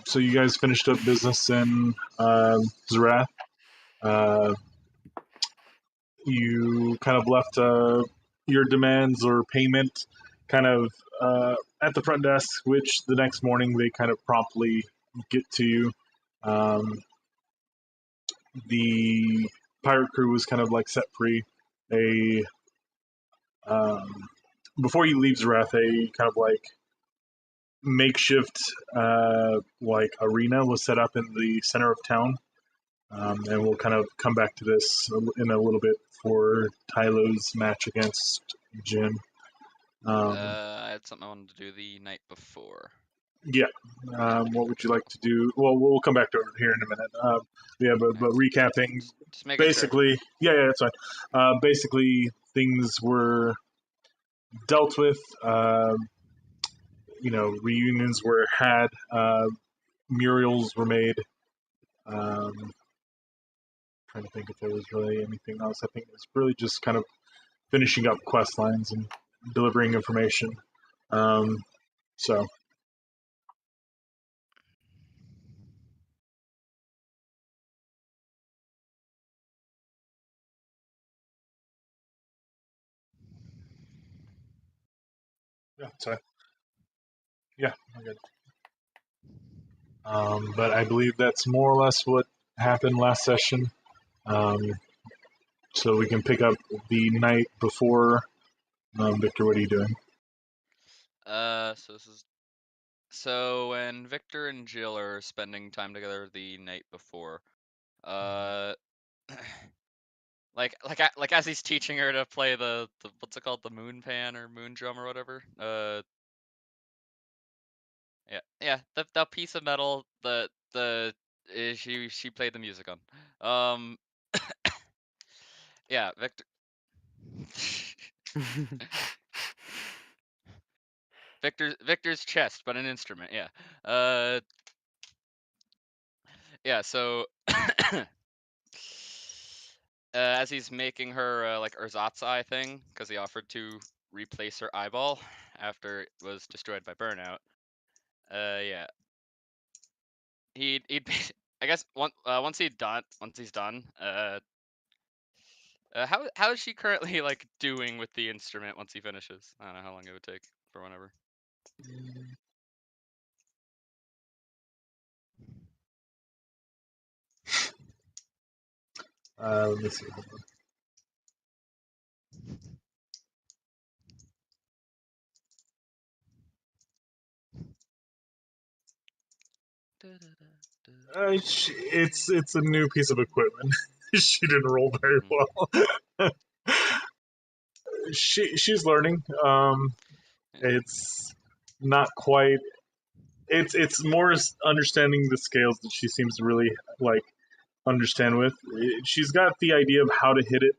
So you guys finished up business in Zerath. Uh, you kind of left your demands or payment kind of at the front desk, which the next morning they kind of promptly get to you. Um, the pirate crew was kind of like set free. A before you leave Zerath, a kind of like makeshift like arena was set up in the center of town. And we'll kind of come back to this in a little bit for Tylo's match against Jin. I had something I wanted to do the night before. Yeah. What would you like to do? Well, we'll come back to it here in a minute. Yeah, but recapping, Just making basically, sure. Yeah, that's fine. Basically, things were dealt with. Reunions were had. Murals were made. Trying to think if there was really anything else. I think it's really just kind of finishing up quest lines and delivering information. So. Yeah, sorry. Yeah, I'm good. But I believe that's more or less what happened last session. So we can pick up the night before. Victor, what are you doing? So when Victor and Jill are spending time together the night before, like as he's teaching her to play the what's it called, the moon pan or moon drum or whatever. Yeah, the piece of metal she played the music on. Yeah, Victor. Victor's chest, but an instrument. Yeah. Yeah. So. As he's making her like ersatz eye thing, because he offered to replace her eyeball after it was destroyed by burnout. Yeah. He'd I guess once he's done. How is she currently like doing with the instrument once he finishes? I don't know how long it would take for whenever. Let me see. It's a new piece of equipment. She didn't roll very well. She's learning. It's not quite. It's more understanding the scales that she seems to really like understand with. She's got the idea of how to hit it,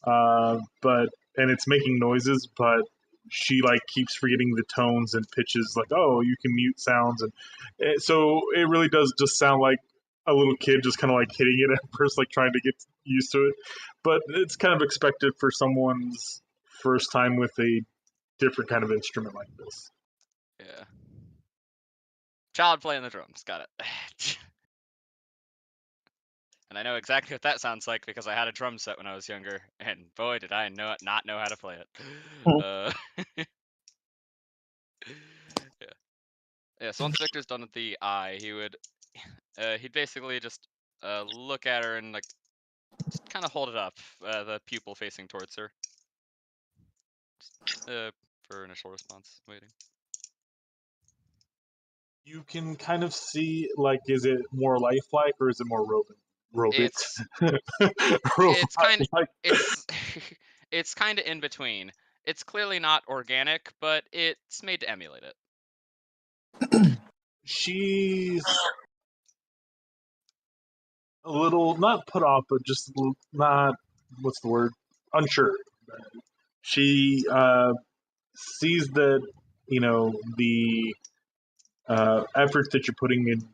and it's making noises, but she like keeps forgetting the tones and pitches. Like, oh, you can mute sounds, and so it really does just sound like a little kid just kind of like hitting it at first, like trying to get used to it. But it's kind of expected for someone's first time with a different kind of instrument like this. Yeah. Child playing the drums. Got it. And I know exactly what that sounds like because I had a drum set when I was younger, and boy, did I not know how to play it. Yeah. Yeah. So once Victor's done with the eye, he'd basically just look at her and like just kind of hold it up, the pupil facing towards her, for initial response. Waiting. You can kind of see, like, is it more lifelike or is it more robotic? It's kind of in between. It's clearly not organic, but it's made to emulate it. She's a little not put off, but just not, what's the word? Unsure. She sees that the effort that you're putting in.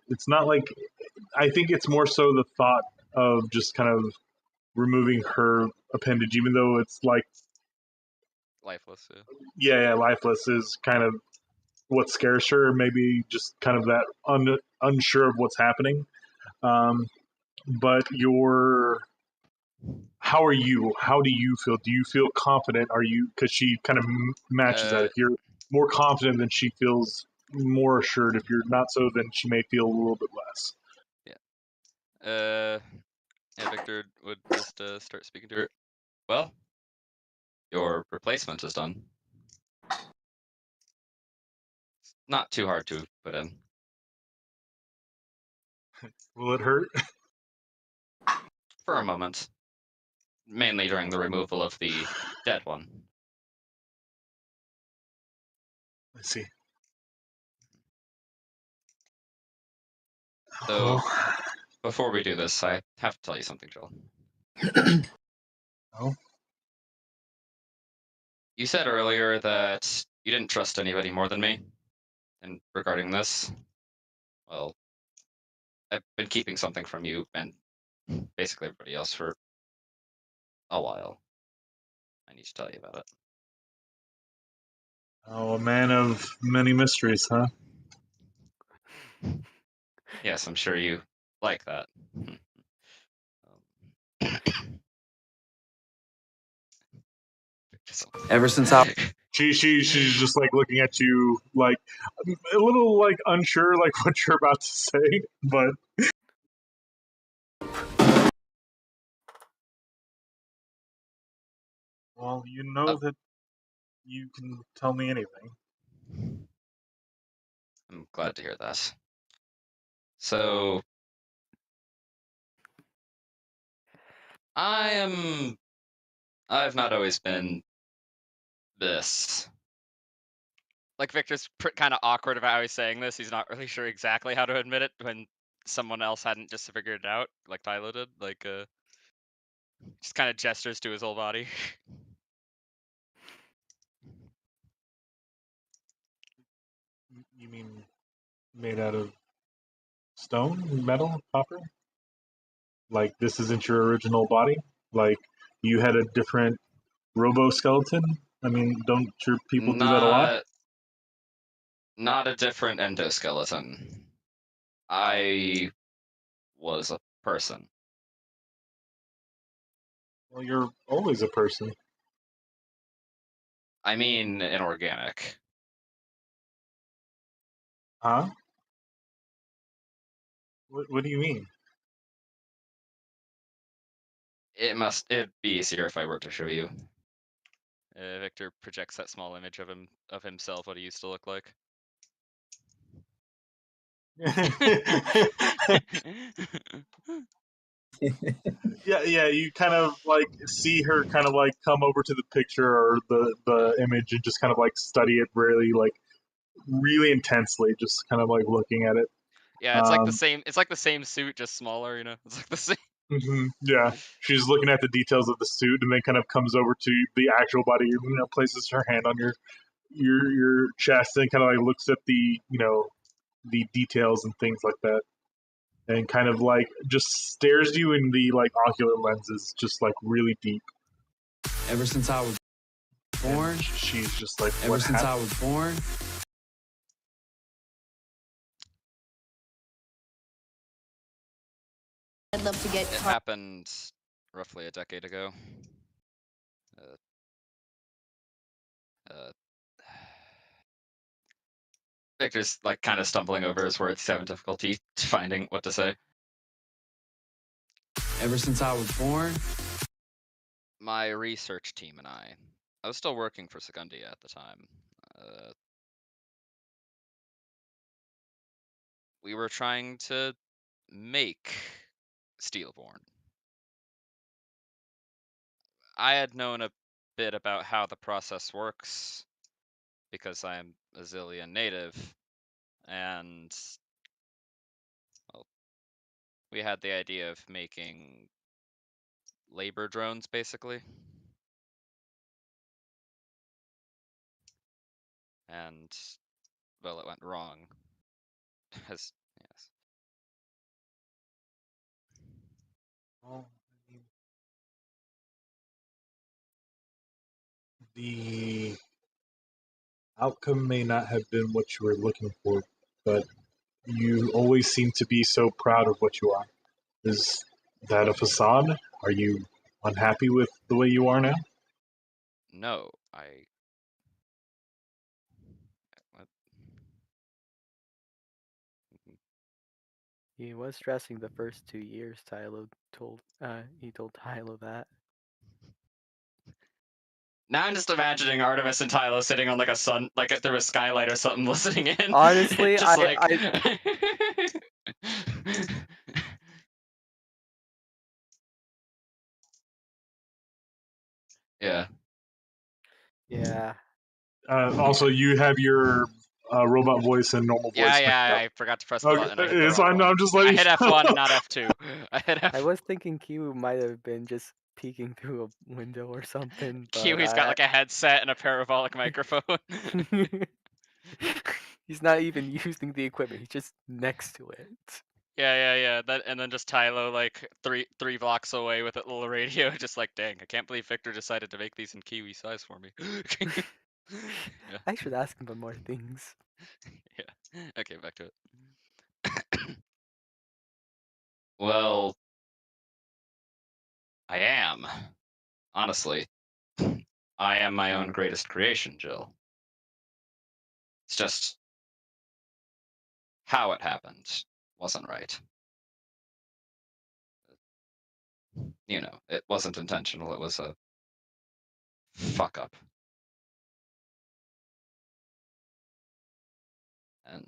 It's not like, I think it's more so the thought of just kind of removing her appendage, even though it's like lifeless. Yeah, lifeless is kind of what scares her, maybe just kind of that unsure of what's happening. But how are you? How do you feel? Do you feel confident? Are you, because she kind of matches that. Uh, If you're more confident, then she feels more assured. If you're not so, then she may feel a little bit less. yeah, Victor would just start speaking to her. Well, your replacement is done. Not too hard to put in. Will it hurt? For a moment. Mainly during the removal of the dead one. I see. So, Oh. before we do this, I have to tell you something, Joel. Oh. You said earlier that you didn't trust anybody more than me. And regarding this, well, I've been keeping something from you and basically everybody else for a while. I need to tell you about Oh, a man of many mysteries, huh? it. Yes, I'm sure you like that. Ever since I She's just like looking at you, like a little like unsure, like what you're about to say, but well, you know that you can tell me anything. I'm glad to hear that. So, I've not always been this. Like Victor's kind of awkward about how he's saying this. He's not really sure exactly how to admit it when someone else hadn't just figured it out, like Tyler did. Like, just kind of gestures to his whole body. You mean made out of stone, metal, copper? Like this isn't your original body? Like you had a different robo skeleton? I mean, don't your people do that a lot? Not, not a different endoskeleton. I was a person. Well, you're always a person. I mean, inorganic. Huh? What do you mean? It'd be easier if I were to show you. Victor projects that small image of himself, what he used to look like. Yeah, you kind of like see her kind of like come over to the picture or the image and just kind of like study it really like really intensely, just kind of like looking at it. Yeah, it's like the Um, same. It's like the same suit, just smaller. You know, it's like the same. yeah, she's looking at the details of the suit and then kind of comes over to the actual body. Places her hand on your chest and kind of like looks at the details and things like that, and kind of like just stares you in the like ocular lenses, just like really deep. ever since I was born, And she's just like, ever what since I happened? was born, I'd love to get It happened roughly a decade ago. Uh, Victor's like kind of stumbling over his words, having difficulty finding what to say. ever since I was born, My research team and I was still working for Secundia at the time. We were trying to make Steelborn. I had known a bit about how the process works because I'm a Zillion native, and well, we had the idea of making labor drones, basically. And, well, it went wrong. As, yes. Well, I mean, the outcome may not have been what you were looking for, but you always seem to be so proud of what you are. Is that a facade? Are you unhappy with the way you are now? No, what? He was stressing the first 2 years. He told Tylo that. Now I'm just imagining Artemis and Tylo sitting on like a sun, like through a skylight or something, listening in. Honestly, just yeah. Yeah. Also, you have your robot voice and normal voice. Yeah, I forgot to press the Okay, button. I hit the it's wrong fine. one. I'm just I letting hit you F1 know. and not F2. I hit F. I was thinking Q might have been just peeking through a window or something, but Kiwi's got like a headset and a parabolic microphone. he's not even using the equipment. He's just next to it. Yeah. That, and then just Tylo like three blocks away with a little radio, just like, dang, I can't believe Victor decided to make these in Kiwi size for me. Yeah. I should ask him for more things. Yeah. Okay, back to it. Well, I am. Honestly. I am my own greatest creation, Jill. It's just how it happened wasn't right. You know, it wasn't intentional, it was a fuck up. And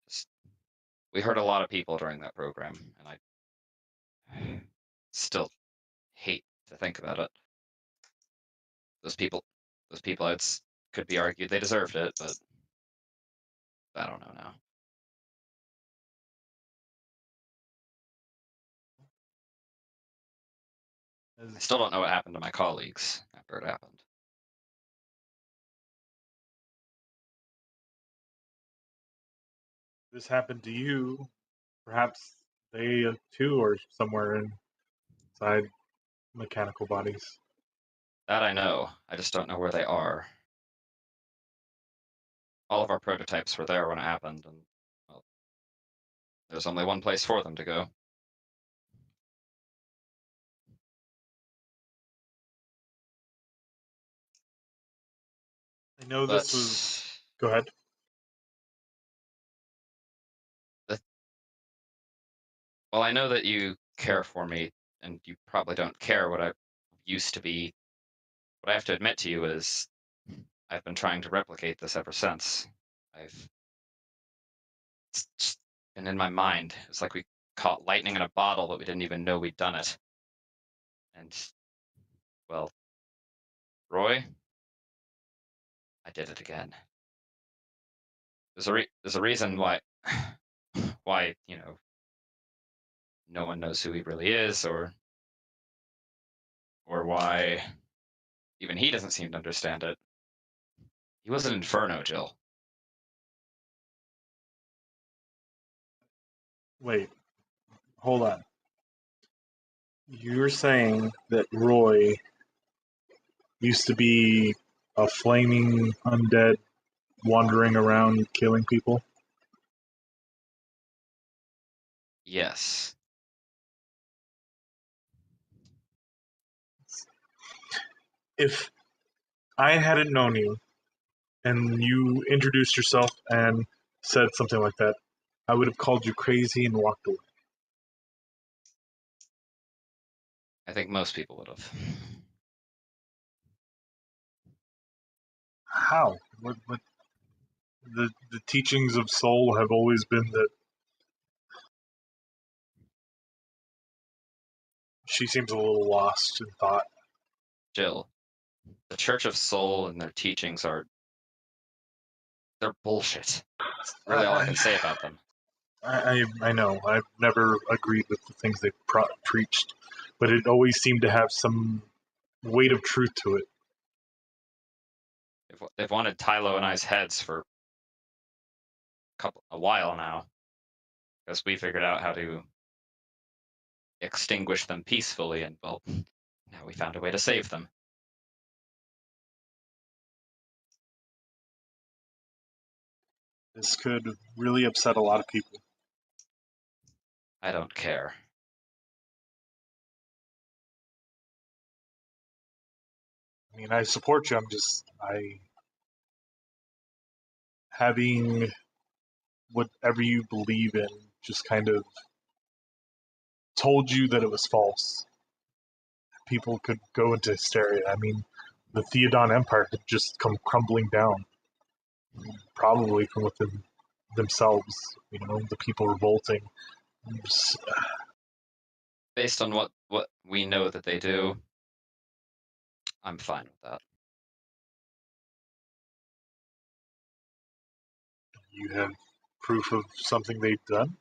just, we hurt a lot of people during that program, and I still hate to think about it. Those people, could be argued they deserved it, but I don't know now. I still don't know what happened to my colleagues after it happened. This happened to you, perhaps they too are somewhere inside mechanical bodies. That I know. I just don't know where they are. All of our prototypes were there when it happened, and well, there's only one place for them to go. I know But this was. Go ahead. well, I know that you care for me, and you probably don't care what I used to be. What I have to admit to you is I've been trying to replicate this ever since. It's just been in my mind. It's like we caught lightning in a bottle, but we didn't even know we'd done it. And, well, Roy, I did it again. There's a reason why, you know, no one knows who he really is, or why even he doesn't seem to understand it. He was an inferno, Jill. Wait, hold on. You're saying that Roy used to be a flaming undead wandering around killing people? Yes. If I hadn't known you and you introduced yourself and said something like that, I would have called you crazy and walked away. I think most people would have. How? What the teachings of Soul have always been that she seems a little lost in thought. Jill, the Church of Soul and their teachings they're bullshit. That's really all I can say about them. I know. I've never agreed with the things they preached, but it always seemed to have some weight of truth to it. They've wanted Tylo and I's heads for a while now, because we figured out how to extinguish them peacefully, and well, now we found a way to save them. This could really upset a lot of people. I don't care. I mean, I support you. Having whatever you believe in just kind of told you that it was false. People could go into hysteria. I mean, the Theodon Empire could just come crumbling down, probably from within themselves. The people revolting. Based on what we know that they do, I'm fine with that. You have proof of something they've done?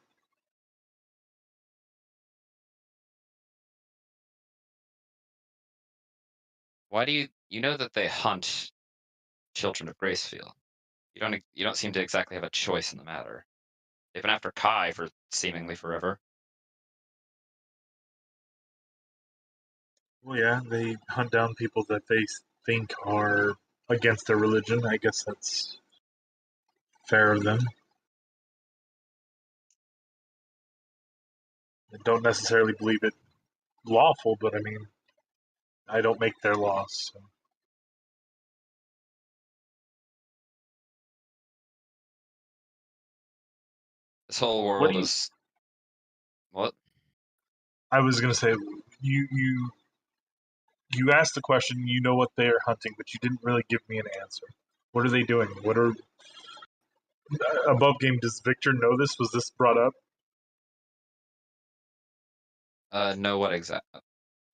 Why do you know that they hunt children of Gracefield? You don't seem to exactly have a choice in the matter. They've been after Kai for seemingly forever. Well, yeah, they hunt down people that they think are against their religion. I guess that's fair of them. I don't necessarily believe it lawful, but I mean, I don't make their laws. So. This whole What world do you? is what? I was gonna say you asked the question. You know what they're hunting, but you didn't really give me an answer. What are they doing? What are above game? Does Victor know this? Was this brought up? Know what exactly?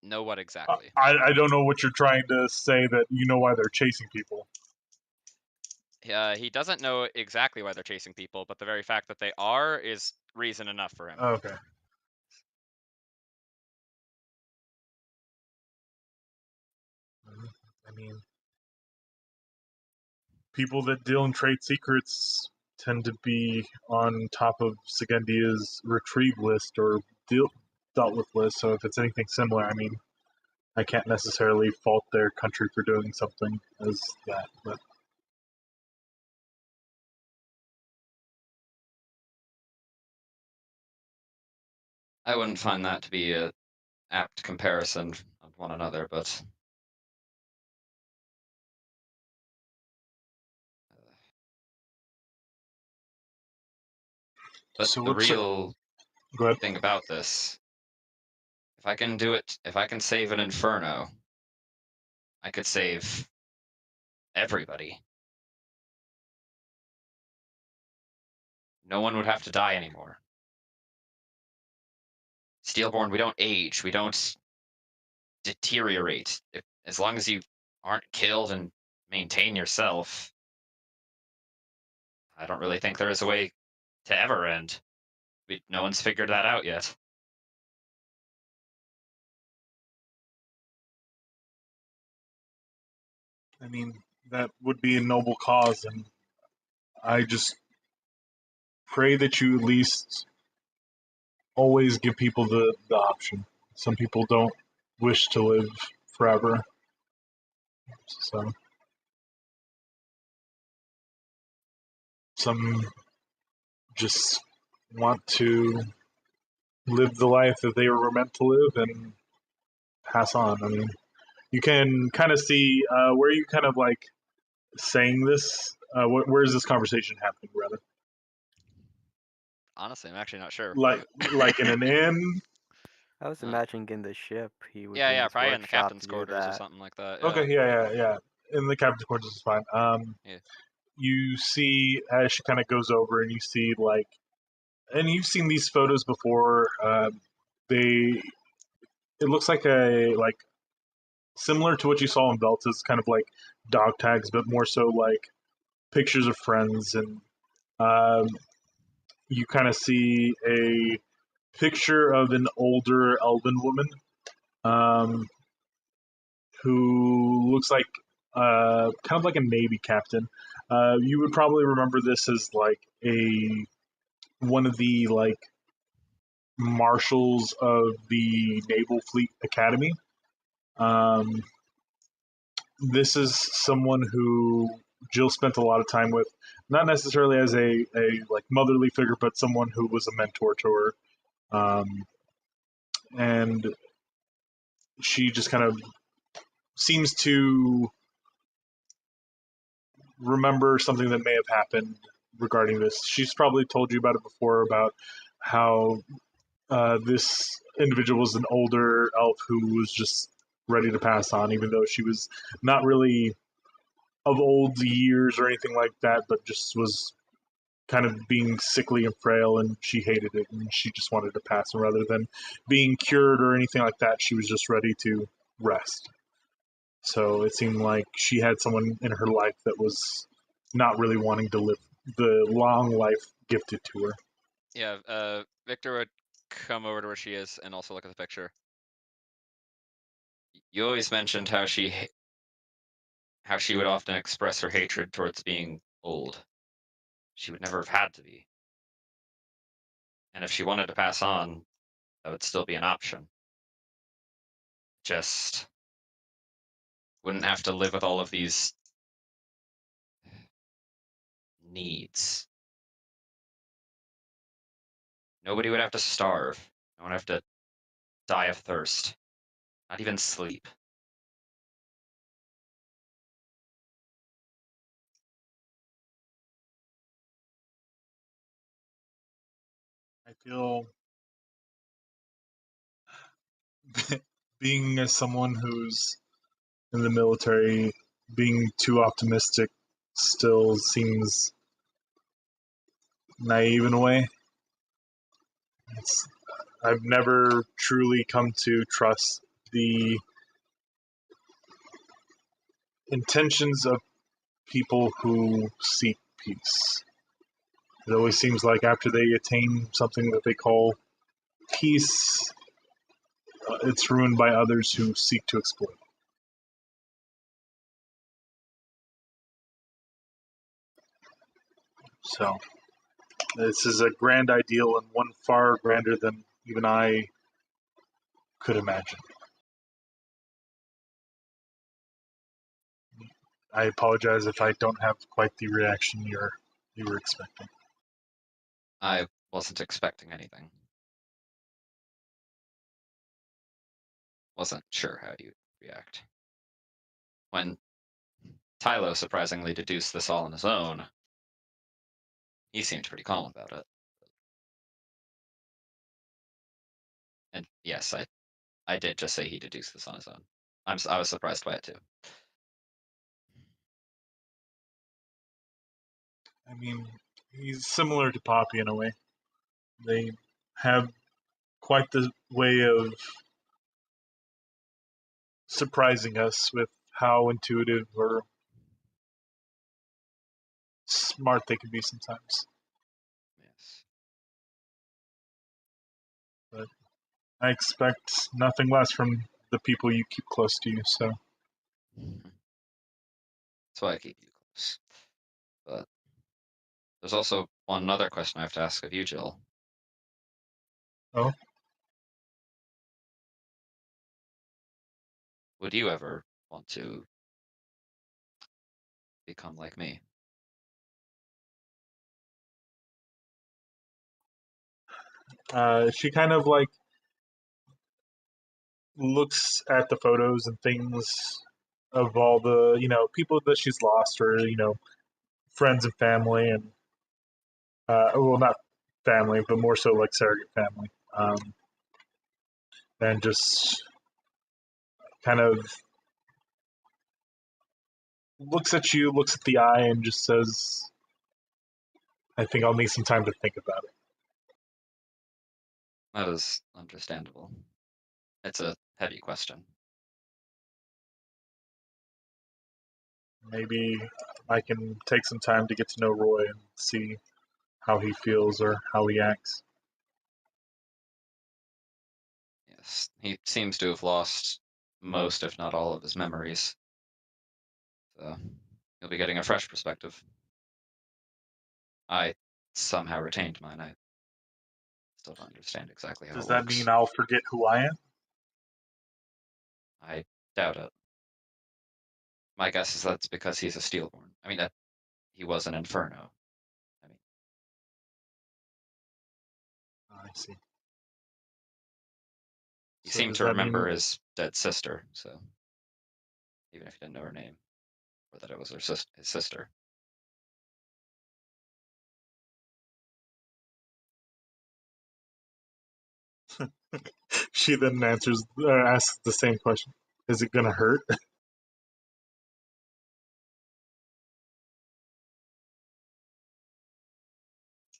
Know what exactly? I don't know what you're trying to say. That you know why they're chasing people. He doesn't know exactly why they're chasing people, but the very fact that they are is reason enough for him. Okay. I mean, people that deal in trade secrets tend to be on top of Sigendia's retrieve list or dealt with list. So if it's anything similar, I mean, I can't necessarily fault their country for doing something as that. But I wouldn't find that to be a apt comparison of one another, but so the what's your, real go ahead. thing about this, if I can do it, if I can save an Inferno, I could save everybody. No one would have to die anymore. Steelborn, we don't age, we don't deteriorate. As long as you aren't killed and maintain yourself, I don't really think there is a way to ever end. No one's figured that out yet. I mean, that would be a noble cause, and I just pray that you at least always give people the option. Some people don't wish to live forever. So some just want to live the life that they were meant to live and pass on. I mean, you can kind of see where you kind of like saying this. Where is this conversation happening, rather? Honestly, I'm actually not sure. Like in an inn. I was imagining in the ship he would be Yeah, his probably in the workshop captain's to do quarters or that. something like that. Okay, yeah. In the captain's quarters is fine. Yeah. You see as she kind of goes over, and you see like, and you've seen these photos before. It looks like a like similar to what you saw in Velta's kind of like dog tags, but more so like pictures of friends, and um, you kind of see a picture of an older elven woman um, who looks like kind of like a navy captain. You would probably remember this as like a one of the like marshals of the Naval Fleet Academy. This is someone who Jill spent a lot of time with, not necessarily as a like motherly figure, but someone who was a mentor to her. And she just kind of seems to remember something that may have happened regarding this. She's probably told you about it before, about how this individual was an older elf who was just ready to pass on, even though she was not really of old years or anything like that, but just was kind of being sickly and frail, and she hated it, and she just wanted to pass. And rather than being cured or anything like that, she was just ready to rest. So it seemed like she had someone in her life that was not really wanting to live the long life gifted to her. Yeah, Victor would come over to where she is and also look at the picture. You always mentioned how she would often express her hatred towards being old. She would never have had to be. And if she wanted to pass on, that would still be an option. Just wouldn't have to live with all of these needs. Nobody would have to starve. No one would have to die of thirst. Not even sleep. I feel being as someone who's in the military, being too optimistic still seems naive in a way. I've never truly come to trust the intentions of people who seek peace. It always seems like after they attain something that they call peace, it's ruined by others who seek to exploit. So, this is a grand ideal and one far grander than even I could imagine. I apologize if I don't have quite the reaction you were expecting. I wasn't expecting anything. Wasn't sure how you'd react. When Tylo surprisingly deduced this all on his own, he seemed pretty calm about it. And yes, I did just say he deduced this on his own. I was surprised by it too. I mean, he's similar to Poppy in a way. They have quite the way of surprising us with how intuitive or smart they can be sometimes. Yes. But I expect nothing less from the people you keep close to you, so That's why I keep you close. But there's also one other question I have to ask of you, Jill. Oh? Would you ever want to become like me? She kind of like looks at the photos and things of all the people that she's lost, or friends and family, and well, not family, but more so like surrogate family, and just kind of looks at you, looks at the eye, and just says, "I think I'll need some time to think about it." That is understandable. It's a heavy question. Maybe I can take some time to get to know Roy and see how he feels or how he acts. Yes, he seems to have lost most, if not all, of his memories. So you'll be getting a fresh perspective. I somehow retained mine. I still don't understand exactly how Does it that works. mean I'll forget who I am? I doubt it. My guess is that's because he's a Steelborn. I mean, that he was an Inferno. I mean, I see. he So seemed does to that mean- remember his dead sister, so even if he didn't know her name or that it was his sister. She then asks the same question. Is it gonna hurt?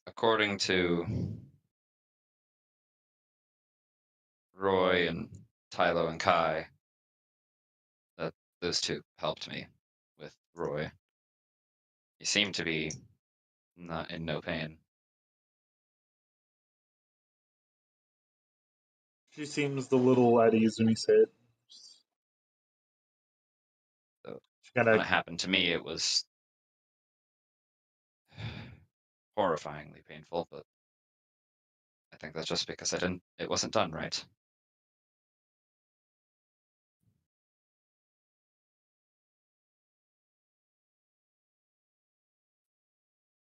According to Roy and Tylo and Kai, that those two helped me with Roy. He seemed to be not in no pain. She seems a little at ease when you say it. So She when kind it happened to me, it was horrifyingly painful, but I think that's just because it wasn't done right.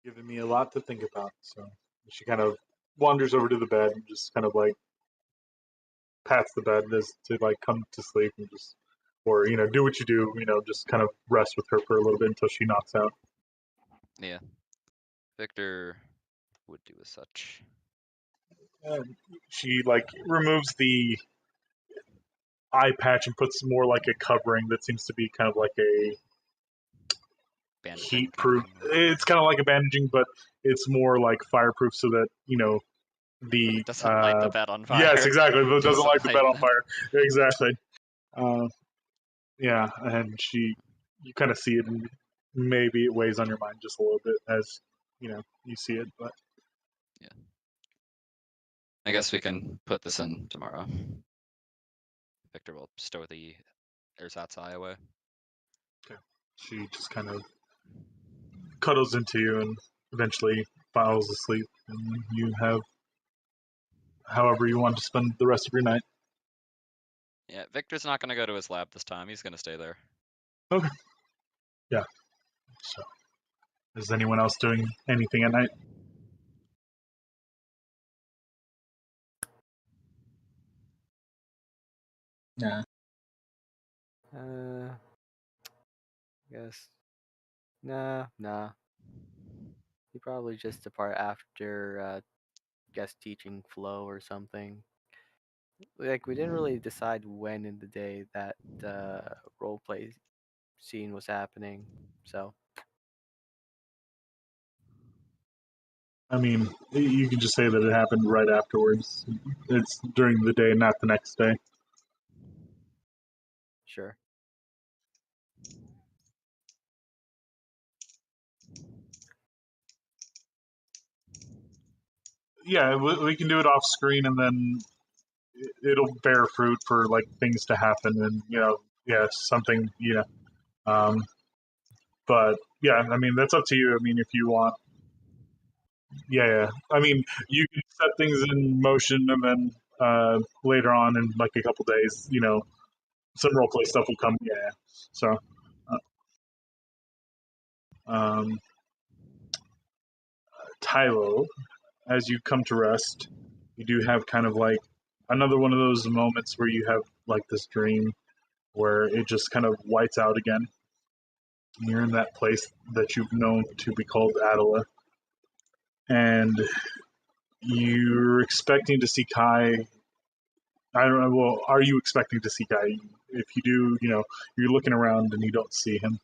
giving me a lot to think about. So she kind of wanders over to the bed and just kind of like pats the bed as to like come to sleep and just, or do what you do. Just kind of rest with her for a little bit until she knocks out. Yeah. Victor would do as such. And she like removes the eye patch and puts more like a covering that seems to be kind of like a Bandaging heat kind of proof. thing, or- It's kind of like a bandaging, but it's more like fireproof, so that the It doesn't light the bed on fire. yes, exactly, but it doesn't Doesn't light the bed light on the- fire. Exactly. Yeah, and you kind of see it, and maybe it weighs on your mind just a little bit as you see it, but I guess we can put this in tomorrow. Victor will stow the ersatz eye away. she just kind of cuddles into you and eventually falls asleep, and you have however you want to spend the rest of your night. Yeah, Victor's not going to go to his lab this time. He's going to stay there. Okay. Yeah. So, is anyone else doing anything at night? Nah. Guess. Nah. He probably just depart after guest teaching flow or something. Like we didn't really decide when in the day that role play scene was happening, so I mean, you can just say that it happened right afterwards. It's during the day, not the next day. sure. Yeah, we can do it off screen, and then it'll bear fruit for like things to happen, and something. But yeah, I mean that's up to you. I mean, if you want, yeah. I mean, you can set things in motion, and then later on in like a couple days, some roleplay stuff will come. Yeah. So, um, Tylo, as you come to rest, you do have kind of like another one of those moments where you have like this dream where it just kind of whites out again. You're in that place that you've known to be called Adela, and you're expecting to see Kai. I don't know. Well, are you expecting to see Kai? If you do, you're looking around and you don't see him.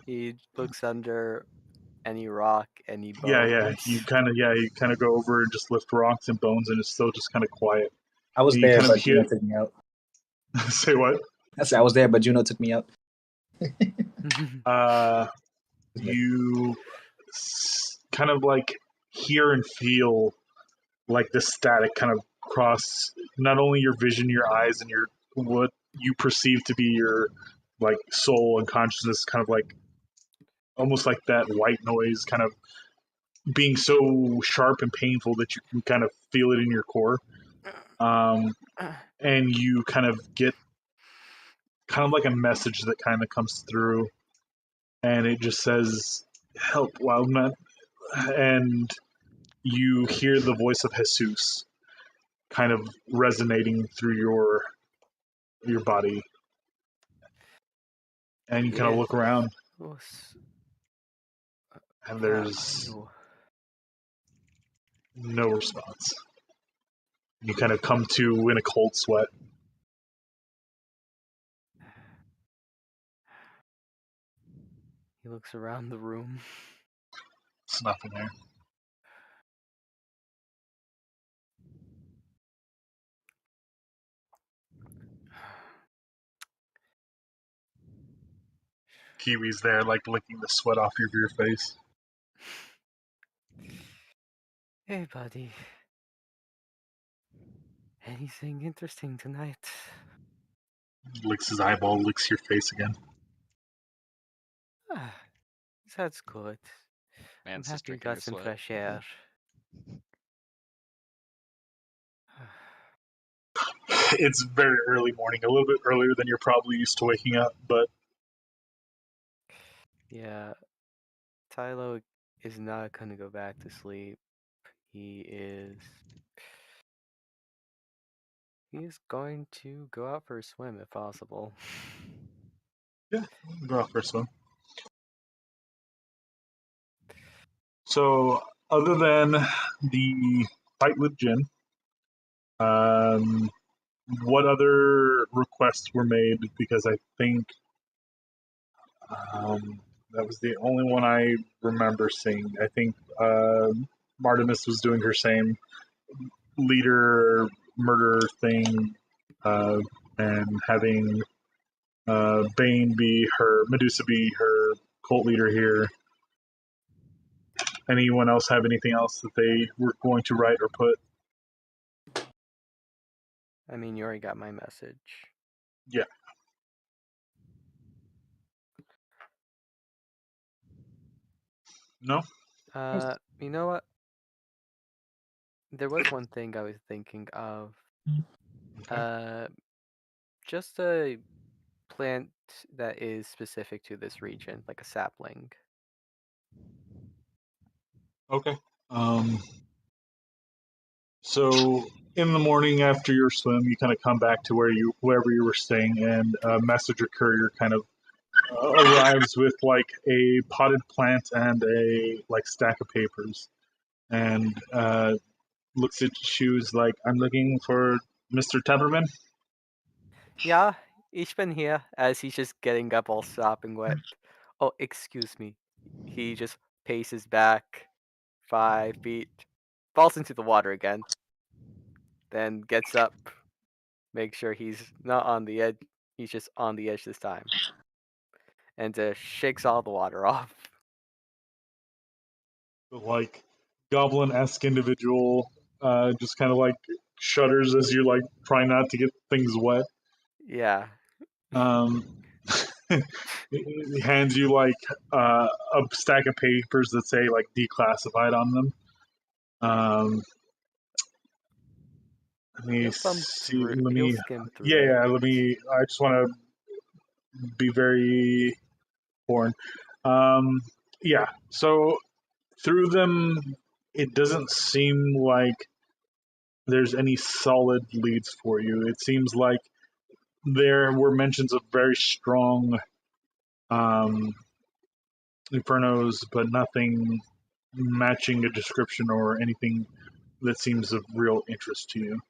He looks under any rock, any bones. Yeah. You kind of go over and just lift rocks and bones, and it's still just kind of quiet. I was You there, kind of but hear- Juno took me out. Say what? I said I was there, but Juno took me out. You kind of like hear and feel like the static kind of cross not only your vision, your eyes, and your what you perceive to be your like soul and consciousness, kind of like almost like that white noise kind of being so sharp and painful that you can kind of feel it in your core. And you kind of get kind of like a message that kind of comes through and it just says, "Help, Wildman," and you hear the voice of Jesus kind of resonating through your body, and you kind of Yeah. look around, What's- and Yeah, there's you. no response. You kind of come to in a cold sweat. He looks around the room. There's nothing there. Kiwi's there, like licking the sweat off of your face. Hey, buddy. Anything interesting tonight? Licks his eyeball, licks your face again. Ah, that's good. I'm Man's happy just you drinking your got some sweat. fresh air. It's very early morning, a little bit earlier than you're probably used to waking up, but Yeah, Tylo is not gonna go back to sleep. He is going to go out for a swim if possible. yeah, go off for a swim. So, other than the fight with Jin, um, what other requests were made? Because I think that was the only one I remember seeing. I think Martimus was doing her same leader murder thing, and having Bane be her, Medusa be her cult leader here. Anyone else have anything else that they were going to write or put? I mean, you already got my message. Yeah. No? You know what? There was one thing I was thinking of. Okay. Just a plant that is specific to this region, like a sapling. Okay. So in the morning after your swim, you kind of come back to wherever you were staying, and a messenger courier kind of arrives with like a potted plant and a like stack of papers, and looks at shoes like, "I'm looking for Mr. Temperman." Yeah, ich bin here, as he's just getting up all sopping wet. Oh, excuse me. He just paces back 5 feet, falls into the water again, then gets up, makes sure he's not on the edge. He's just on the edge this time, and shakes all the water off. The like goblin-esque individual just kind of like shudders as you like try not to get things wet. Yeah. Um, he hands you like a stack of papers that say like declassified on them. Let me He'll thumb see. through. Let He'll me. skim through Yeah, it. yeah. Let me. I just want to be very foreign. Um, yeah. So through them, it doesn't seem like there's any solid leads for you. It seems like there were mentions of very strong um, infernos, but nothing matching a description or anything that seems of real interest to you.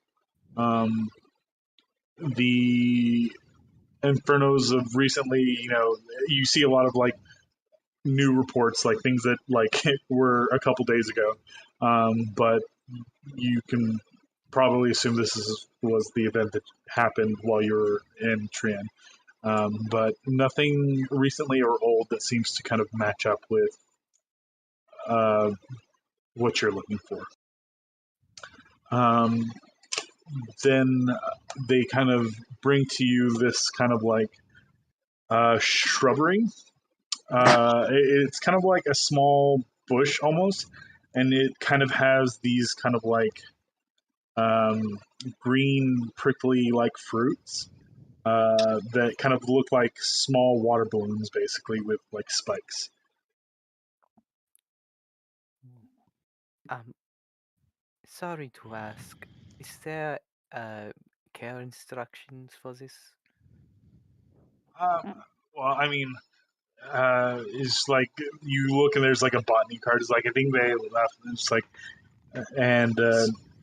The infernos of recently, you see a lot of like new reports, like things that like were a couple days ago, but you can probably assume was the event that happened while you were in Trian. But nothing recently or old that seems to kind of match up with uh, what you're looking for. Um, then they kind of bring to you this kind of like shrubbery. It's kind of like a small bush almost, and it kind of has these kind of like green, prickly like fruits. that kind of look like small water balloons, basically with like spikes. Sorry to ask, is there care instructions for this? Well, I mean, it's like you look and there's like a botany card. It's like I think they left. It's like, and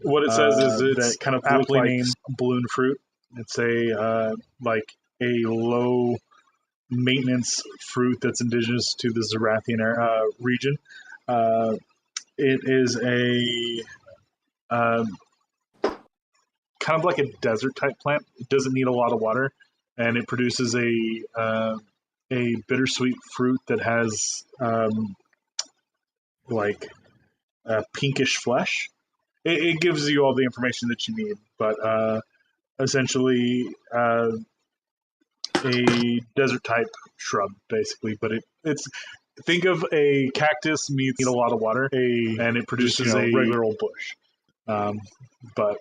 what it says is it's kind of aptly named balloon fruit. It's a like a low maintenance fruit that's indigenous to the Zarathian region. It is a kind of like a desert type plant. It doesn't need a lot of water, and it produces a bittersweet fruit that has like a pinkish flesh. It gives you all the information that you need, but essentially a desert type shrub, basically. But it's think of a cactus meets a lot of water, and it produces a regular old bush, but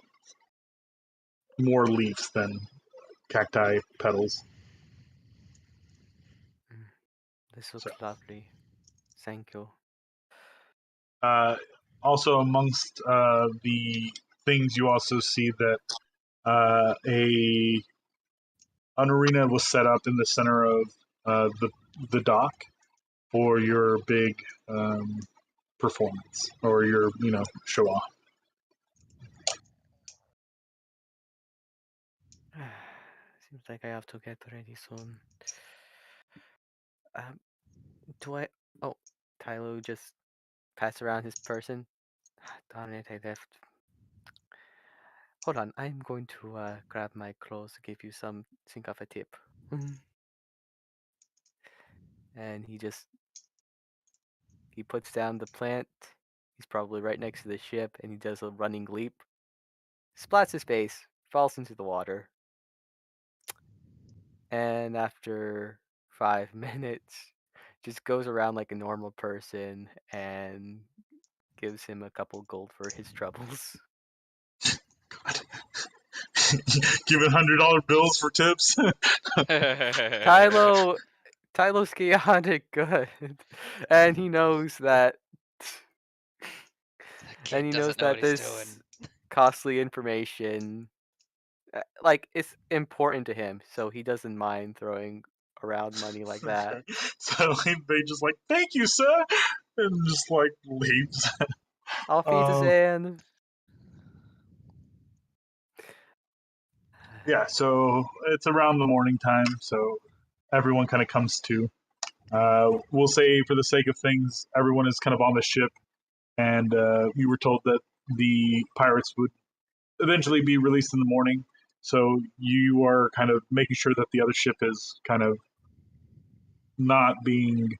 more leaves than cacti petals. This looks lovely. Thank you. Also, amongst the things, you also see that an arena was set up in the center of the dock for your big performance or your show off. Seems like I have to get ready soon. Do I? Oh, Tylo just passed around his person. Darn it, I left. Hold on, I'm going to grab my clothes to give you something of a tip. And he puts down the plant. He's probably right next to the ship, and he does a running leap. Splats his face, falls into the water. And after 5 minutes, just goes around like a normal person and gives him a couple gold for his troubles. God. Giving $100 bills for tips. Tylo's chaotic good, and he knows that. And he knows that this costly information, like, it's important to him, so he doesn't mind throwing around money like that. So they just like, thank you, sir, and just like leaves. Auf Wiedersehen. Yeah, so it's around the morning time, so everyone kind of comes to. We'll say, for the sake of things, everyone is kind of on the ship, and we were told that the pirates would eventually be released in the morning. So you are kind of making sure that the other ship is kind of not being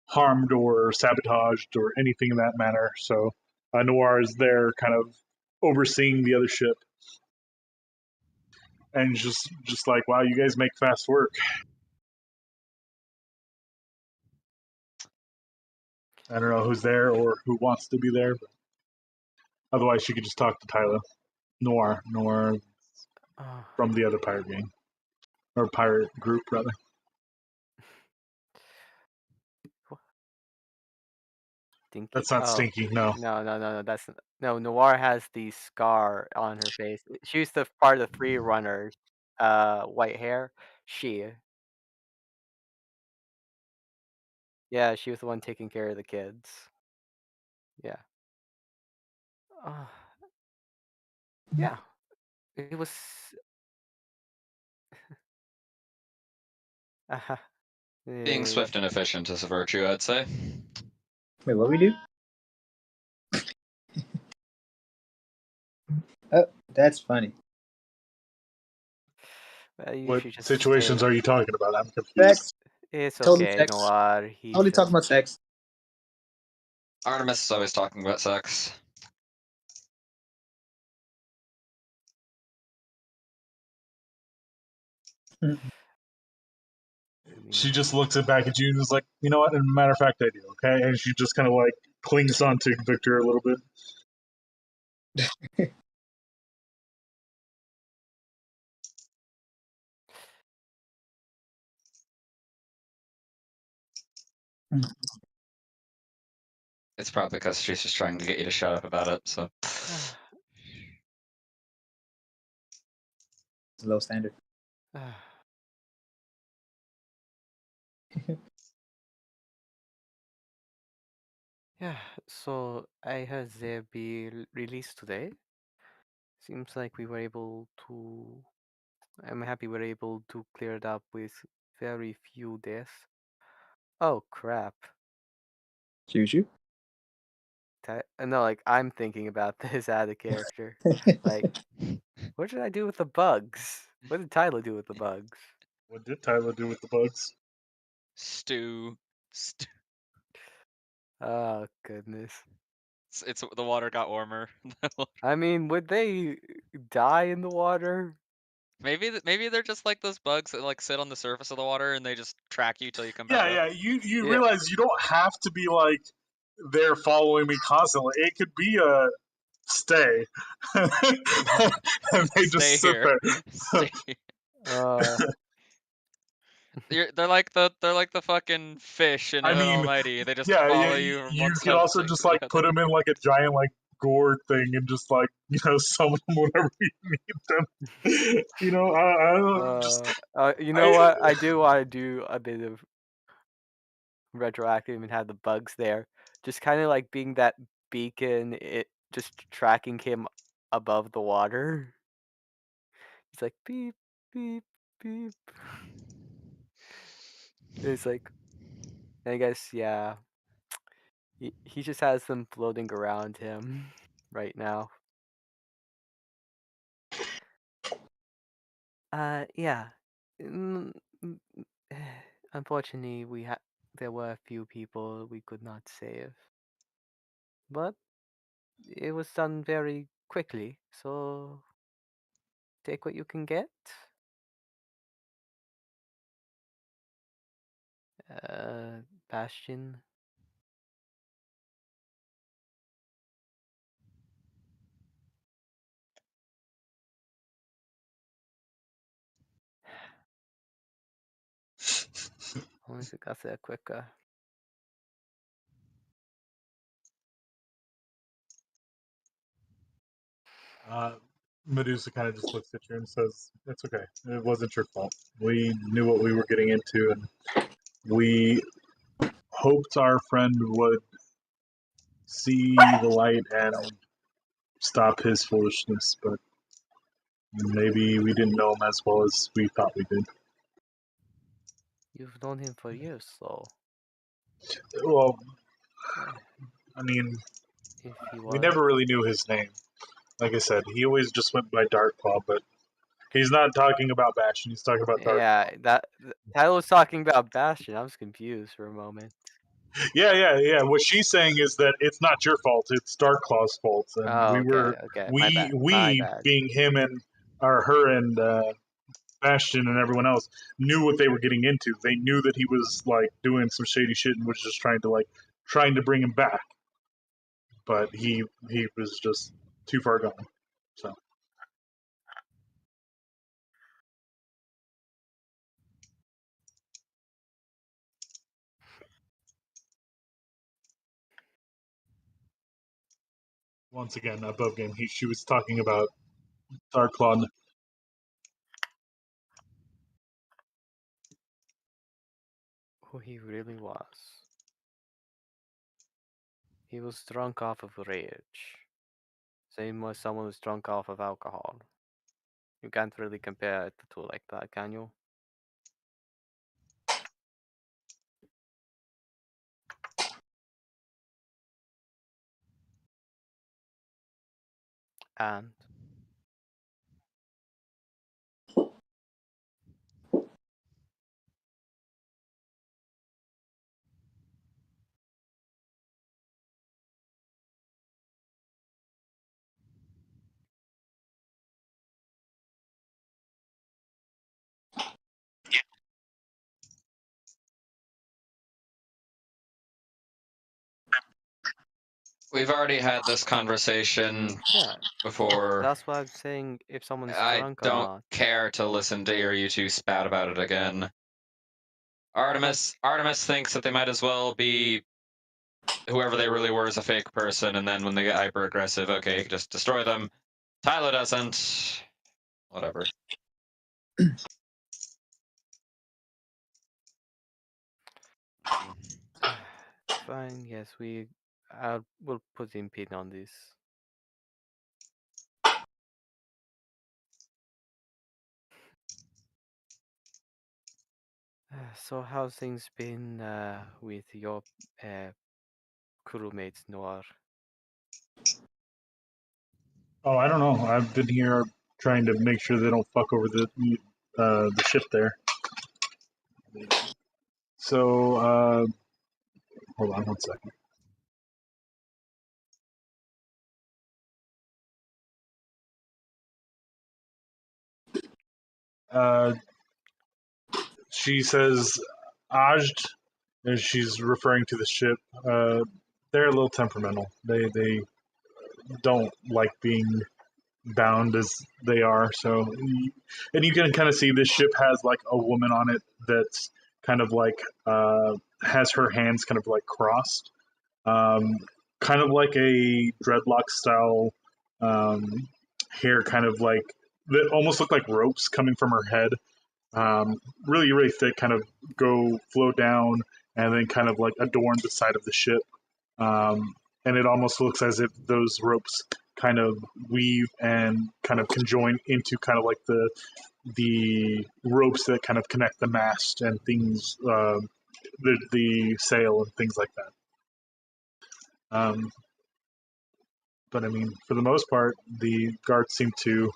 harmed or sabotaged or anything in that manner. So Noir is there, kind of overseeing the other ship, and just like, wow, you guys make fast work. I don't know who's there or who wants to be there, but otherwise you could just talk to Tyler. Noir from the other pirate gang. Or pirate group, rather. Stinky. That's not Stinky, no. No. No. Noir has the scar on her face. She's the part of the three runners. White hair. Yeah, she was the one taking care of the kids. Yeah. Yeah. It was. Being swift and efficient is a virtue, I'd say. Wait, what we do? Oh, that's funny. What situations are you talking about? I'm confused. Sex. It's Totally okay, sex. Noir. Only talking about sex. Artemis is always talking about sex. She just looks back at you and is like, you know what? As a matter of fact, I do, okay? And she just kind of like clings onto Victor a little bit. It's probably because she's just trying to get you to shut up about it. So It's low standard. Yeah, so I heard they'll be released today. Seems like we were able to. I'm happy we're able to clear it up with very few deaths. Oh crap! Choo-choo. No, like I'm thinking about this out of character. Like, what did I do with the bugs? What did Tyler do with the bugs? What did Tyler do with the bugs? Stew. Oh goodness. It's the water got warmer. I mean, would they die in the water? Maybe they're just like those bugs that like sit on the surface of the water and they just track you till you come back Yeah, up. yeah. You Yeah. realize you don't have to be like they're following me constantly. It could be a stay, and they just Stay sit here. there. Stay. They're like the fucking fish in I mean, Almighty. They just yeah, follow yeah. you from You one could also subject just to the like put other. them in like a giant like gourd thing and just like summon them whenever you need them. I don't know. Just you know what? I do want to do a bit of retroactive and have the bugs there. Just kind of like being that beacon, it just tracking him above the water. It's like beep, beep, beep. It's like, I guess, yeah. He just has them floating around him right now. Yeah. Mm, mm, Unfortunately, there were a few people we could not save, but it was done very quickly. So take what you can get. Bastion. Only se got there quicker. Medusa kind of just looks at you and says, "It's okay. It wasn't your fault. We knew what we were getting into, and we hoped our friend would see the light and stop his foolishness, but maybe we didn't know him as well as we thought we did." You've known him for years, so Well, eh, I mean, if he we was. never really knew his name. Like I said, he always just went by Darkclaw, but he's not talking about Bastion. He's talking about Darkclaw. Yeah, Tyler was talking about Bastion. I was confused for a moment. Yeah. What she's saying is that it's not your fault; it's Darkclaw's fault, and Oh, okay. My we bad. being him and or her and Bastion and everyone else knew what they were getting into. They knew that he was like doing some shady shit and was just trying to bring him back, but he was just too far gone. So. Once again, above game, she was talking about Darkclaw. Who he really was. He was drunk off of rage. Same as someone who's drunk off of alcohol. You can't really compare the two like that, can you? And we've already had this conversation yeah, before. that's why I'm saying if someone's I drunk or don't not. care to listen to you two spat about it again. Artemis thinks that they might as well be whoever they really were is a fake person, and then when they get hyper aggressive, okay, just destroy them. Tyler doesn't. Whatever. Fine. Yes, we'll put in pin on this. So how's things been with your crewmates, Noir? Oh, I don't know. I've been here trying to make sure they don't fuck over the ship there. So, hold on one second. She says, Ajd, and she's referring to the ship. They're a little temperamental. They don't like being bound as they are. So, and you can kind of see this ship has like a woman on it that's kind of like has her hands kind of like crossed, um, kind of like a dreadlock style hair, kind of like that almost look like ropes coming from her head. Really, really thick, kind of flow down, and then kind of like adorn the side of the ship. And it almost looks as if those ropes kind of weave and kind of conjoin into kind of like the ropes that kind of connect the mast and things, the sail and things like that. But I mean, for the most part, the guards seem to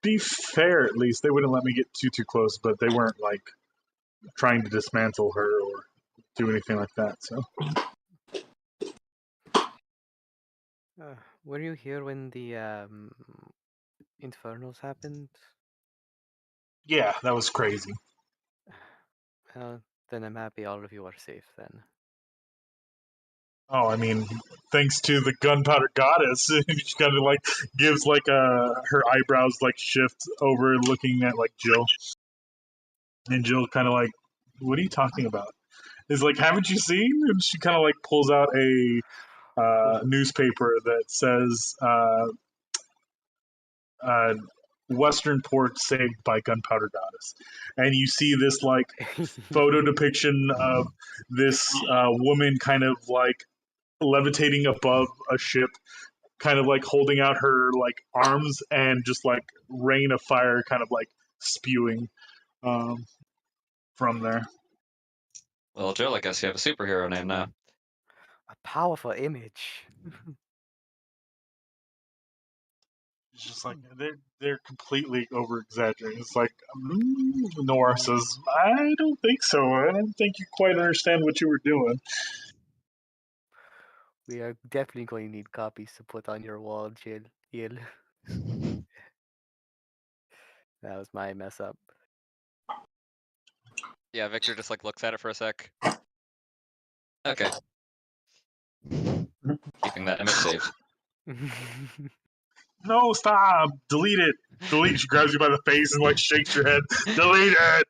be fair. At least they wouldn't let me get too close, but they weren't like trying to dismantle her or do anything like that. So. Were you here when the infernos happened? Yeah, that was crazy. Then I'm happy all of you are safe then. Oh, I mean, thanks to the gunpowder goddess, she kind of like gives like her eyebrows like shift over, looking at like Jill, and Jill kind of like, "What are you talking about?" Is like, "Haven't you seen?" And she kind of like pulls out a newspaper that says Western port saved by gunpowder goddess, and you see this like photo depiction of this woman kind of like levitating above a ship, kind of like holding out her like arms, and just like rain of fire kind of like spewing from there. Well, Jill, I guess you have a superhero name now. A powerful image. It's just like they're completely over exaggerating. It's like Nora says, "I don't think so. I don't think you quite understand what you were doing." We are definitely going to need copies to put on your wall, Jill. That was my mess up. Yeah, Victor just like looks at it for a sec. Okay. Keeping that image saved. No, stop! Delete it! Delete! She grabs you by the face and like shakes your head. Delete it!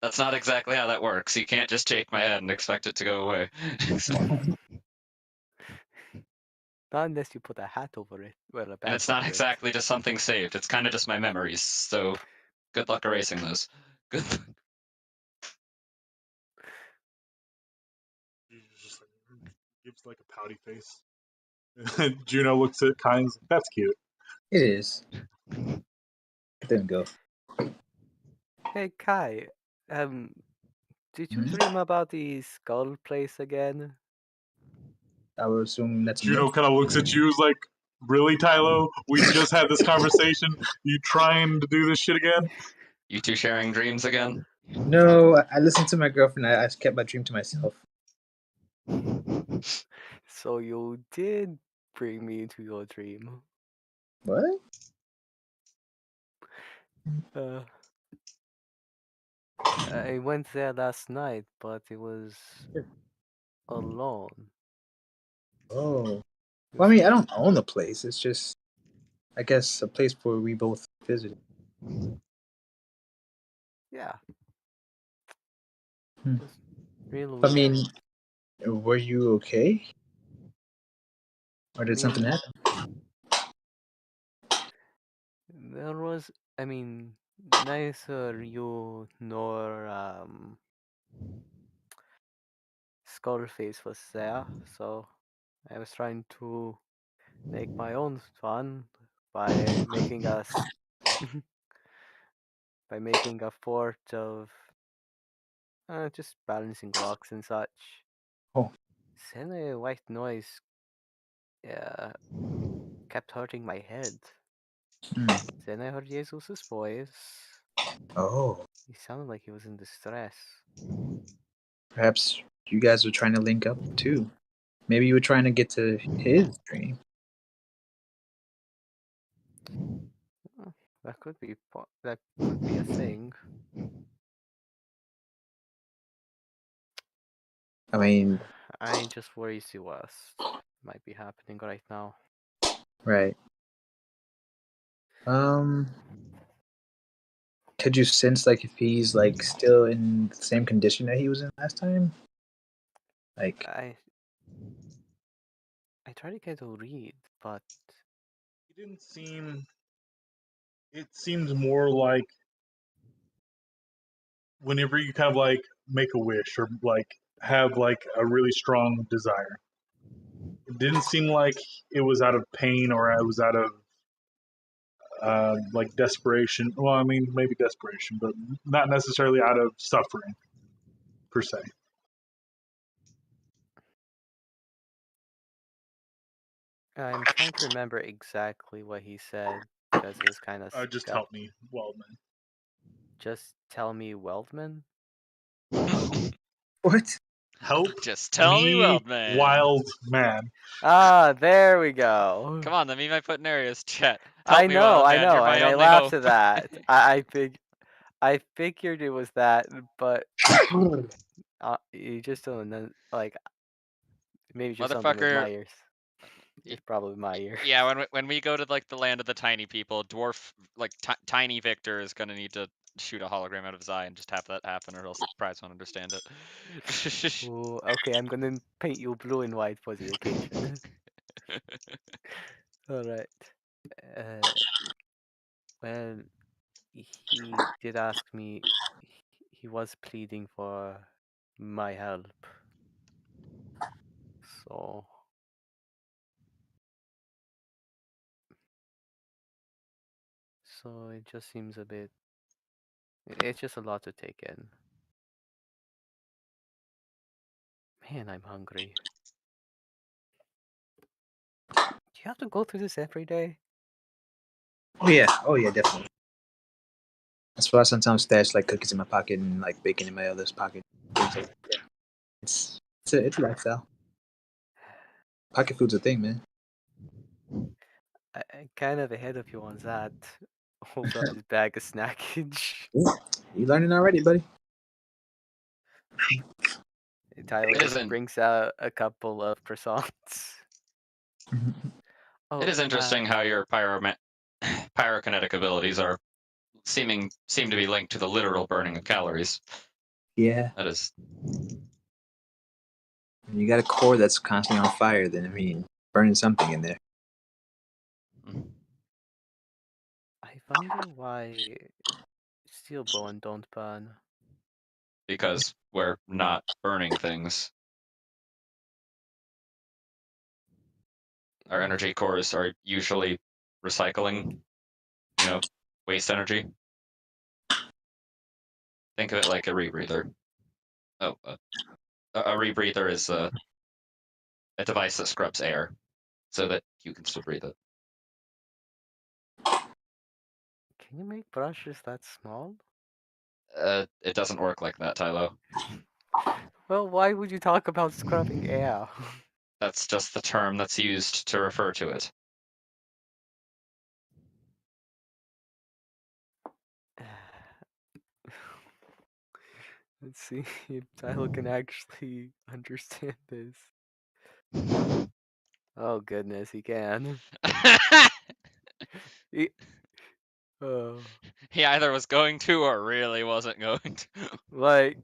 That's not exactly how that works. You can't just shake my head and expect it to go away. Not unless you put a hat over it. Well, a badge And it's not over it. exactly just something saved. It's kind of just my memories. So good luck erasing those. Good. She just like, gives like a pouty face. Juno looks at Kai and is like, "That's cute." It is. It didn't go. Hey Kai, did you Mhm. dream about the skull place again? I would assume that's Juno me. kind of looks at you, is like, "Really, Tylo? We just had this conversation. You trying to do this shit again?" You two sharing dreams again? No, I listened to my girlfriend. I kept my dream to myself. So you did bring me into your dream. What? I went there last night, but it was alone. Oh. Well, I mean, I don't own the place. It's just, I guess, a place where we both visited. Yeah, Just real I mean, weird. were you okay? Or I did something mean, happen? there was, I mean, neither you nor Skullface was there, so I was trying to make my own fun by making us by making a fort of just balancing rocks and such. Oh. Then a white noise kept hurting my head. Hmm. Then I heard Jesus' voice. Oh. He sounded like he was in distress. Perhaps you guys were trying to link up too. Maybe you were trying to get to his dream. That could be that could be a thing. I mean, I just worry the worst might be happening right now. right. Could you sense like if he's like still in the same condition that he was in last time? Like, I try to get a read, but He didn't seem. It seemed more like whenever you kind of like make a wish or like have like a really strong desire. It didn't seem like it was out of pain or it was out of like desperation. Well, I mean, maybe desperation, but not necessarily out of suffering per se. I'm trying to remember exactly what he said because it was kind of Just help me, Waldman. Just tell me, Weldman. what? Help Just tell me, Wild Man. wild man. Ah, there we go. Come on, the meme I put in Eriast chat. Help I me, know, Wild I Man. You're know, my and I only laughed hope. at that. I figured it was that, but you just don't know, like maybe just something with my Motherfucker. ears. It's probably my ear. Yeah, when we go to like the land of the tiny people, dwarf like tiny Victor is gonna need to shoot a hologram out of his eye and just have that happen, or else Prize won't understand it. Ooh, okay, I'm gonna paint you blue and white for the occasion. All right. Well, he did ask me. He was pleading for my help. So it just seems a bit. It's just a lot to take in. Man, I'm hungry. Do you have to go through this every day? Oh yeah, definitely. That's why I sometimes stash like cookies in my pocket and like bacon in my other pocket. Things like that. It's a lifestyle. Pocket food's a thing, man. I'm kind of ahead of you on that. Hold up this bag of snackage. You learning already, buddy? Tyler It just isn't- brings out a couple of croissants. Oh, It is interesting how your pyrokinetic abilities are seem to be linked to the literal burning of calories. Yeah. That is. When you got a core that's constantly on fire, then I mean, burning something in there. I wonder why steel bone don't burn. Because we're not burning things. Our energy cores are usually recycling, waste energy. Think of it like a rebreather. Oh, a rebreather is a device that scrubs air so that you can still breathe it. Can you make brushes that small? It doesn't work like that, Tylo. Well, why would you talk about scrubbing air? That's just the term that's used to refer to it. Let's see if Tyler can actually understand this. Oh goodness, he can. He, oh, He either was going to or really wasn't going to. like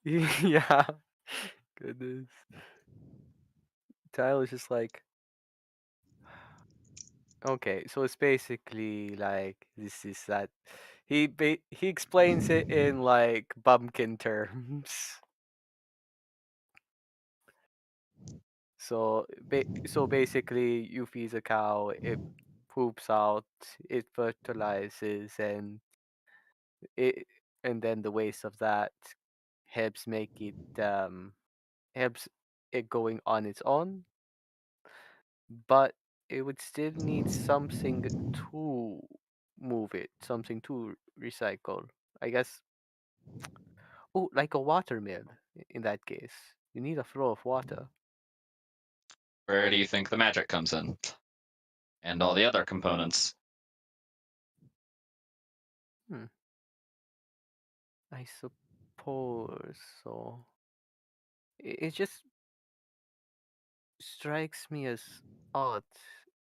Yeah. Goodness. Tyler's just like, okay, so it's basically like this is that. He explains it in like bumpkin terms. So basically, you feed a cow, it poops out, it fertilizes, it and then the waste of that helps make it helps it going on its own, but it would still need something to move it, something to recycle. I guess. Oh, like a watermill in that case. You need a flow of water. Where do you think the magic comes in? And all the other components? Hmm. I suppose so. It just strikes me as odd.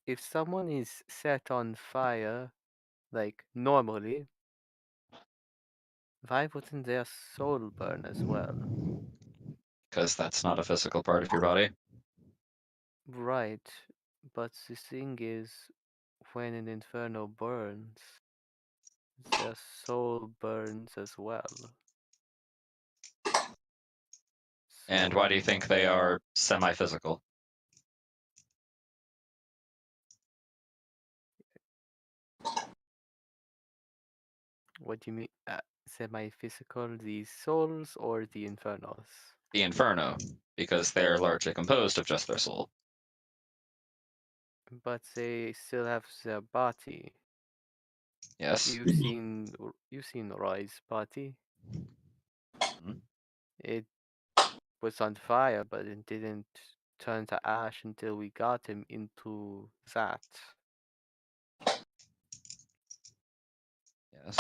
If someone is set on fire, like normally, why wouldn't their soul burn as well? Because that's not a physical part of your body. Right, but the thing is, when an inferno burns, their soul burns as well. And why do you So, think they are semi-physical? what do you mean? Semi-physical, the souls or the infernos? The Inferno, because they're largely composed of just their soul. But they still have their body. Yes. You've seen Roy's body. Mhm. It was on fire, but it didn't turn to ash until we got him into that. Yes.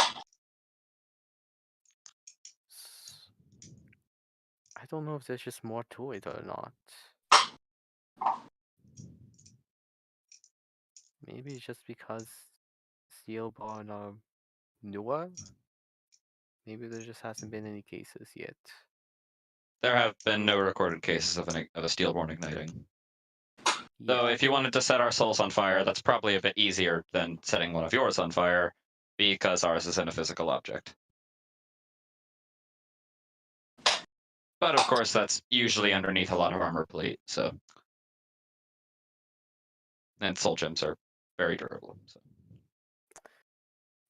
S- I don't know if there's just more to it or not. Maybe it's just because Steelborn are newer. Maybe there just hasn't been any cases yet. There have been no recorded cases of a Steelborn igniting. Yeah. Though if you wanted to set our souls on fire, that's probably a bit easier than setting one of yours on fire, because ours is in a physical object. But of course, that's usually underneath a lot of armor plate, so. And soul gems are very durable. So.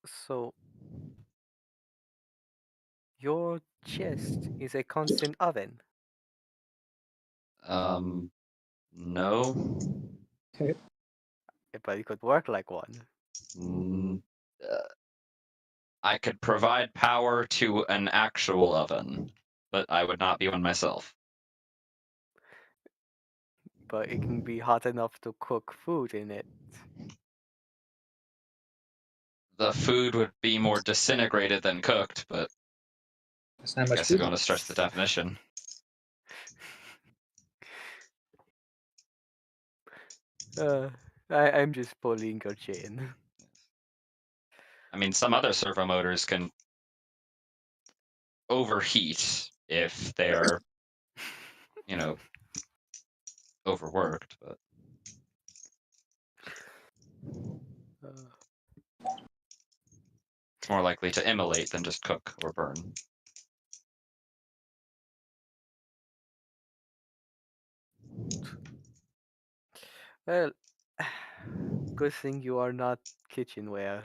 So your chest is a constant oven. No. But it could work like one. Mm, I could provide power to an actual oven, but I would not be one myself. But it can be hot enough to cook food in it. The food would be more disintegrated than cooked, but That's not I much guess if you food. want to stretch the definition. uh, I'm just pulling your chain. I mean, some other servo motors can overheat if they're, you know, overworked, but it's more likely to immolate than just cook or burn. Well, good thing you are not kitchenware.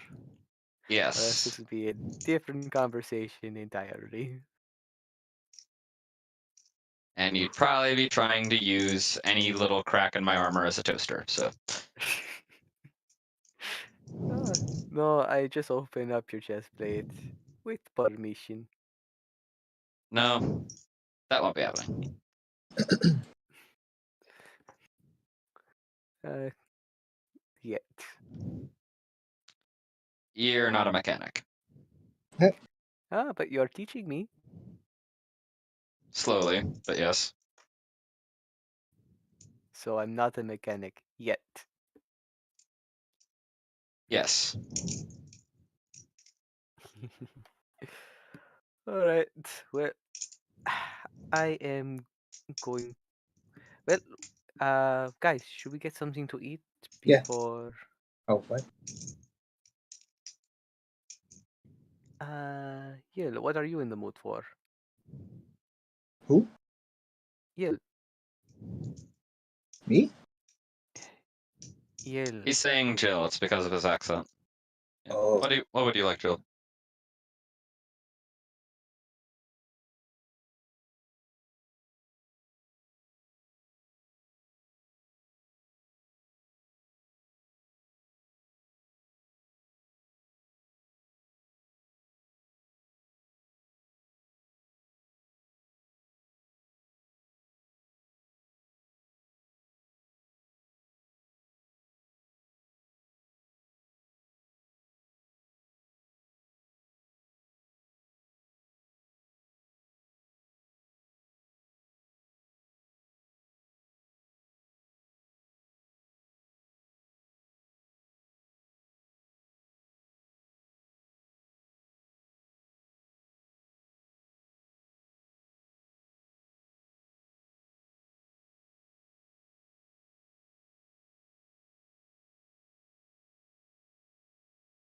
Or else this Yes, would be a different conversation entirely. and you'd probably be trying to use any little crack in my armor as a toaster, so. Ah, no, I just open up your chest plate with permission. No, that won't be happening. Uh, yet. You're not a mechanic. Ah, but you're teaching me. Slowly, but yes. So I'm not a mechanic yet. Yes. Alright, well, I am going. Well, guys, should we get something to eat Yeah. before? Oh, what? Yeah. What are you in the mood for? Who? Yeah, Me? yeah. He's saying Jill. It's because of his accent. Yeah. Oh. What would you like, Jill?